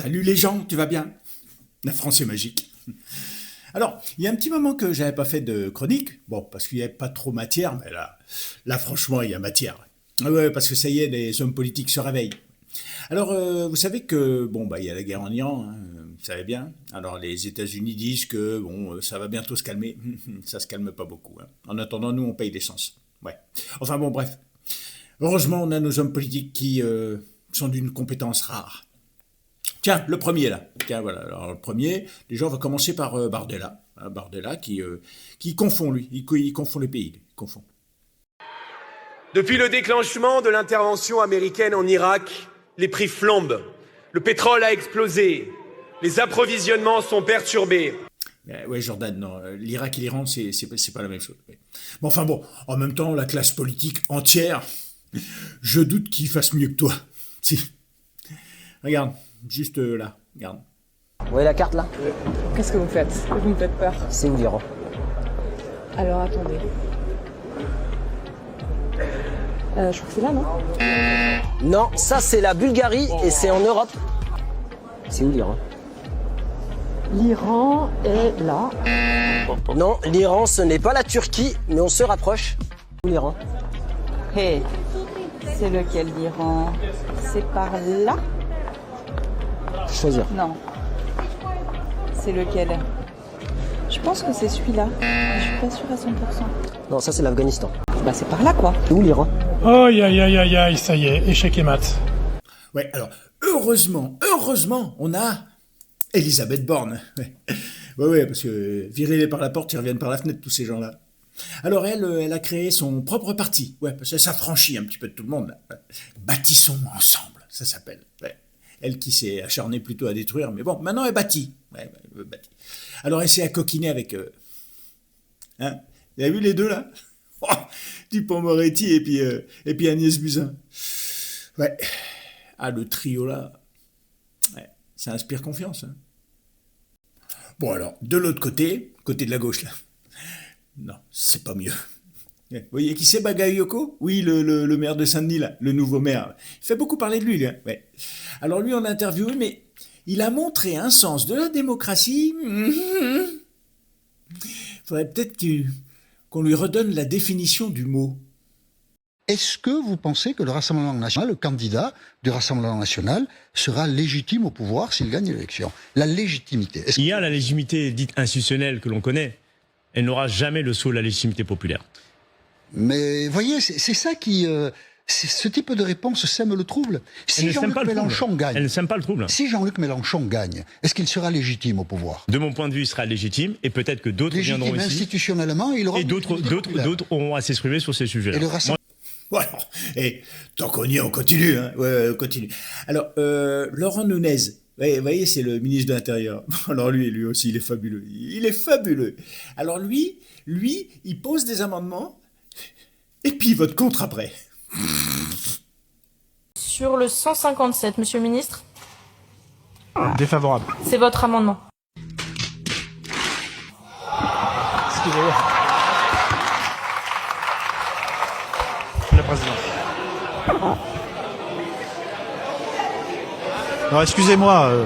Salut les gens, tu vas bien? La France est magique. Alors, il y a un petit moment que j'avais pas fait de chronique, bon, parce qu'il n'y avait pas trop matière, mais là franchement, il y a matière. Ah ouais, parce que ça y est, les hommes politiques se réveillent. Alors, vous savez que, bon, bah, il y a la guerre en Iran, hein, vous savez bien. Alors, les États-Unis disent que, bon, ça va bientôt se calmer. Ça se calme pas beaucoup, hein. En attendant, nous, on paye l'essence. Ouais. Enfin, bon, bref. Heureusement, on a nos hommes politiques qui sont d'une compétence rare. Tiens, le premier là. Tiens, voilà. Alors le premier, déjà on va commencer par Bardella. Hein, Bardella qui confond lui, il confond les pays, il confond. Depuis le déclenchement de l'intervention américaine en Irak, les prix flambent. Le pétrole a explosé. Les approvisionnements sont perturbés. Ouais, Jordan, non, l'Irak et l'Iran, c'est pas la même chose. Ouais. Bon, enfin bon, en même temps, la classe politique entière, je doute qu'ils fassent mieux que toi. Si. Regarde. Juste là, regarde. Vous voyez la carte là? Qu'est-ce que vous faites? Vous me faites peur. C'est où l'Iran? Alors attendez. Je crois que c'est là, non? Non, ça c'est la Bulgarie et c'est en Europe. C'est où l'Iran? L'Iran est là. Non, l'Iran ce n'est pas la Turquie, mais on se rapproche. Où l'Iran? Hé, c'est lequel l'Iran? C'est par là? Choisir. Non. C'est lequel? Je pense que c'est celui-là. Je suis pas sûre à 100%. Non, ça c'est l'Afghanistan. Bah c'est par là quoi. C'est où l'Iran? Aïe, aïe, aïe, aïe, aïe, ça y est, échec et mat. Ouais, alors, heureusement, on a Elisabeth Borne. Ouais, parce que virés par la porte, ils reviennent par la fenêtre, tous ces gens-là. Alors elle a créé son propre parti. Ouais, parce qu'elle s'affranchit un petit peu de tout le monde. Là. Bâtissons ensemble, ça s'appelle. Ouais. Elle qui s'est acharnée plutôt à détruire, mais bon, maintenant elle bâtit. Ouais, elle bâtit. Alors elle s'est accoquinée avec... Hein, vous avez vu les deux là? Oh, Dupond-Moretti et puis Agnès Buzyn. Ouais. Ah, le trio là, ouais, ça inspire confiance. Hein. Bon alors, de l'autre côté de la gauche là, non, c'est pas mieux. Vous voyez qui c'est Bagayoko? Oui, le maire de Saint-Denis, là, le nouveau maire. Il fait beaucoup parler de lui, là. Ouais. Alors lui, on l'a interviewé, mais il a montré un sens de la démocratie. Il faudrait peut-être qu'on lui redonne la définition du mot. Est-ce que vous pensez que le Rassemblement national, le candidat du Rassemblement national, sera légitime au pouvoir s'il gagne l'élection? La légitimité. Il y a la légitimité dite institutionnelle que l'on connaît. Elle n'aura jamais le saut de la légitimité populaire. Mais voyez, c'est ça qui... ce type de réponse sème le trouble. Si Jean-Luc Mélenchon gagne... Elle ne sème pas le trouble. Si Jean-Luc Mélenchon gagne, est-ce qu'il sera légitime au pouvoir? De mon point de vue, il sera légitime, et peut-être que d'autres viendront ici. Institutionnellement, il aura... Et d'autres auront à s'exprimer sur ces sujets-là. Voilà. Et tant qu'on y est, on continue. Hein. Ouais, on continue. Alors, Laurent Nunez, vous voyez, c'est le ministre de l'Intérieur. Alors lui aussi, il est fabuleux. Il est fabuleux. Alors lui, il pose des amendements et puis il vote contre après. Sur le 157, monsieur le ministre. Défavorable. C'est votre amendement. Excusez-moi. Le président. Non, excusez-moi.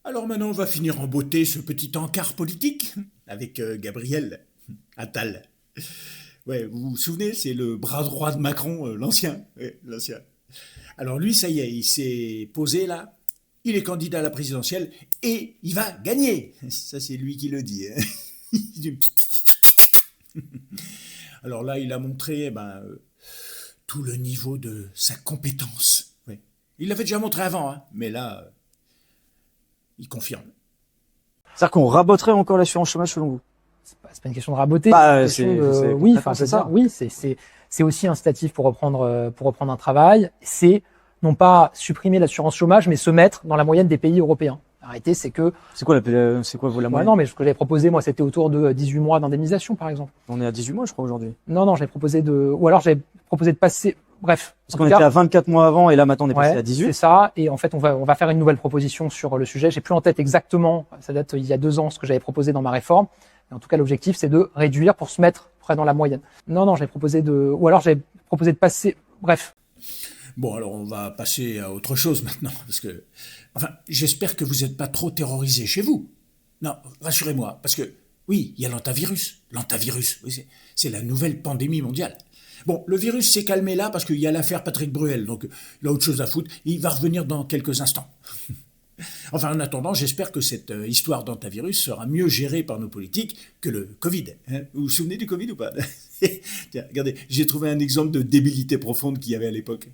Alors maintenant, on va finir en beauté ce petit encart politique avec Gabriel Attal. Ouais, vous vous souvenez, c'est le bras droit de Macron, l'ancien. Ouais, l'ancien. Alors lui, ça y est, il s'est posé là. Il est candidat à la présidentielle et il va gagner. Ça, c'est lui qui le dit. Hein. Alors là, il a montré tout le niveau de sa compétence. Ouais. Il l'avait déjà montré avant, hein, mais là, il confirme. C'est-à-dire qu'on raboterait encore l'assurance chômage selon vous? C'est pas une question de raboter. Oui, enfin c'est ça. Oui, c'est aussi incitatif pour reprendre un travail. C'est non pas supprimer l'assurance chômage, mais se mettre dans la moyenne des pays européens. La réalité, c'est que... C'est quoi la moyenne? Non, mais ce que j'avais proposé, moi, c'était autour de 18 mois d'indemnisation, par exemple. On est à 18 mois, je crois, aujourd'hui. Non, j'avais proposé ou alors j'avais proposé de passer, bref. Parce qu'on était à 24 mois avant et là, maintenant, on est passé à 18. C'est ça. Et en fait, on va faire une nouvelle proposition sur le sujet. J'ai plus en tête exactement, ça date il y a 2 ans, ce que j'avais proposé dans ma réforme. Mais en tout cas, l'objectif, c'est de réduire pour se mettre près dans la moyenne. Non, j'avais proposé ou alors j'avais proposé de passer, bref. Bon, alors on va passer à autre chose maintenant, parce que... Enfin, j'espère que vous n'êtes pas trop terrorisés chez vous. Non, rassurez-moi, parce que, oui, il y a l'antavirus. L'antavirus, oui, c'est la nouvelle pandémie mondiale. Bon, le virus s'est calmé là parce qu'il y a l'affaire Patrick Bruel, donc il a autre chose à foutre. Il va revenir dans quelques instants. Enfin, en attendant, j'espère que cette histoire d'antavirus sera mieux gérée par nos politiques que le Covid. Hein. Vous vous souvenez du Covid ou pas? Tiens, regardez, j'ai trouvé un exemple de débilité profonde qu'il y avait à l'époque.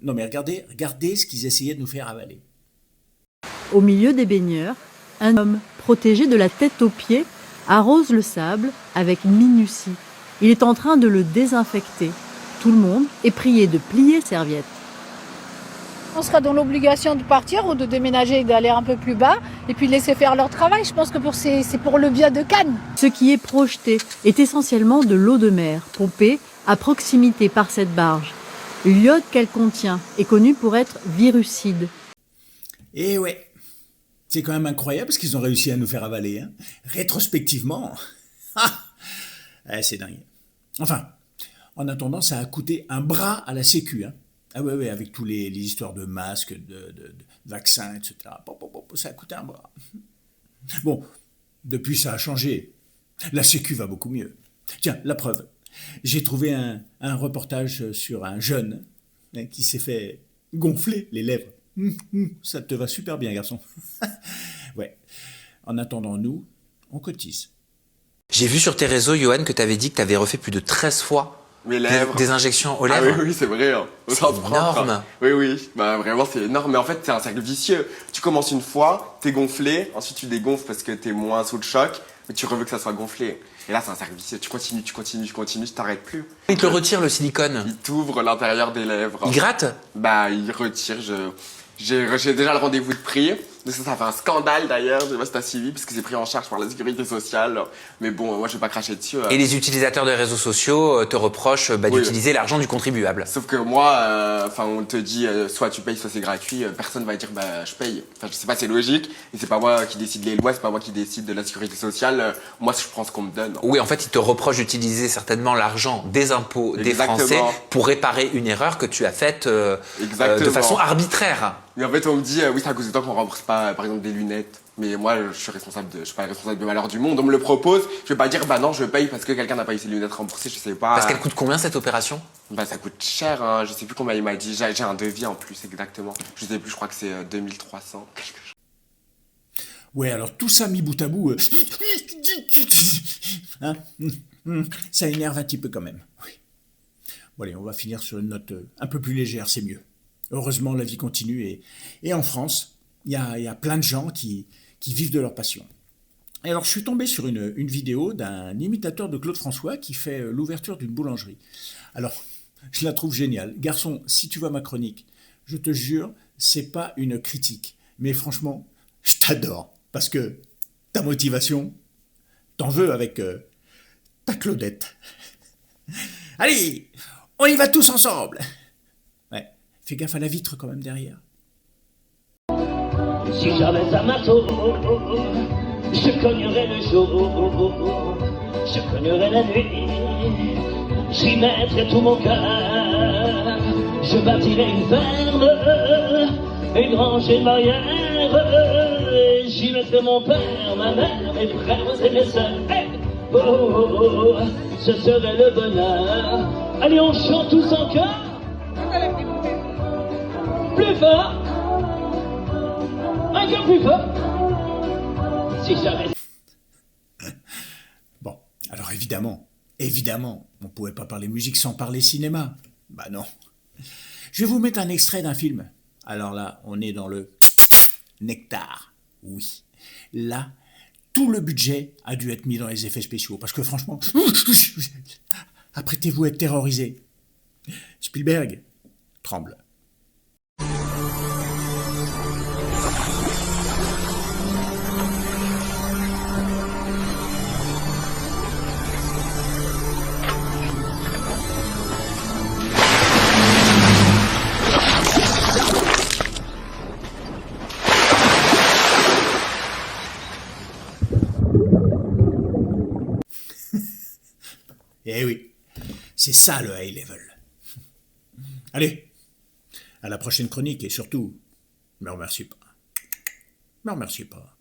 Non mais regardez ce qu'ils essayaient de nous faire avaler. Au milieu des baigneurs, un homme protégé de la tête aux pieds arrose le sable avec minutie. Il est en train de le désinfecter. Tout le monde est prié de plier serviette. On sera dans l'obligation de partir ou de déménager et d'aller un peu plus bas et puis laisser faire leur travail. Je pense que c'est pour le bien de Cannes. Ce qui est projeté est essentiellement de l'eau de mer, pompée à proximité par cette barge. L'iode qu'elle contient est connu pour être virucide. Et ouais, c'est quand même incroyable ce qu'ils ont réussi à nous faire avaler. Hein. Rétrospectivement, c'est dingue. Enfin, en attendant, ça a coûté un bras à la Sécu. Hein. Ah ouais, avec tous les histoires de masques, de vaccins, etc. Ça a coûté un bras. Bon, depuis ça a changé. La Sécu va beaucoup mieux. Tiens, la preuve. J'ai trouvé un reportage sur un jeune qui s'est fait gonfler les lèvres. Ça te va super bien, garçon. Ouais. En attendant, nous, on cotise. J'ai vu sur tes réseaux, Johan, que tu avais dit que tu avais refait plus de 13 fois mes lèvres. Des injections aux lèvres. Ah oui, c'est vrai. Hein. C'est énorme. Oui. Bah, vraiment, c'est énorme. Mais en fait, c'est un cercle vicieux. Tu commences une fois, t'es gonflé, ensuite tu dégonfles parce que t'es moins sous le choc, mais tu veux que ça soit gonflé. Et là, c'est un cercle vicieux. Tu continues, tu t'arrêtes plus. Il te retire le silicone. Il t'ouvre l'intérieur des lèvres. Il gratte? Bah, il retire. J'ai déjà le rendez-vous de prix. Ça fait un scandale d'ailleurs, je sais pas si t'as suivi, parce que c'est pris en charge par la sécurité sociale. Mais bon, moi je vais pas cracher dessus. Et les utilisateurs des réseaux sociaux te reprochent d'utiliser l'argent du contribuable. Sauf que moi, on te dit soit tu payes, soit c'est gratuit. Personne va dire je paye. Enfin, je sais pas, c'est logique. Et c'est pas moi qui décide les lois, c'est pas moi qui décide de la sécurité sociale. Moi, je prends ce qu'on me donne. Oui, en fait, ils te reprochent d'utiliser certainement l'argent des impôts des Français pour réparer une erreur que tu as faite de façon arbitraire. Mais en fait, on me dit, oui, c'est à cause de toi qu'on rembourse pas, par exemple, des lunettes. Mais moi, je suis pas responsable de malheur du monde. On me le propose. Je vais pas dire, non, je paye parce que quelqu'un n'a pas eu ses lunettes remboursées, je sais pas. Parce qu'elle coûte combien cette opération? Ça coûte cher, hein. Je sais plus combien il m'a dit. J'ai un devis en plus, exactement. Je sais plus, je crois que c'est 2300. Ouais, alors tout ça mis bout à bout, hein, ça énerve un petit peu quand même. Oui. Bon allez, on va finir sur une note un peu plus légère, c'est mieux. Heureusement, la vie continue et en France, il y a plein de gens qui vivent de leur passion. Et alors, je suis tombé sur une vidéo d'un imitateur de Claude François qui fait l'ouverture d'une boulangerie. Alors, je la trouve géniale. Garçon, si tu vois ma chronique, je te jure, c'est pas une critique. Mais franchement, je t'adore. Parce que ta motivation, t'en veux avec ta Claudette. Allez, on y va tous ensemble. Ouais, fais gaffe à la vitre quand même derrière. Si j'avais un marteau, je cognerais le jour, je cognerais la nuit, j'y mettrais tout mon cœur, je bâtirais une ferme, une grange et une barrière, j'y mettrais mon père, ma mère, mes frères et mes sœurs, ce serait le bonheur. Allez, on chante tous en chœur, plus fort. Un peu plus fort. Si jamais. Bon, alors évidemment, on pouvait pas parler musique sans parler cinéma. Bah non. Je vais vous mettre un extrait d'un film. Alors là, on est dans le nectar. Oui. Là, tout le budget a dû être mis dans les effets spéciaux. Parce que franchement, apprêtez-vous à être terrorisé. Spielberg tremble. Eh oui, c'est ça le high level. Allez, À la prochaine chronique et surtout, me remercie pas. Me remercie pas.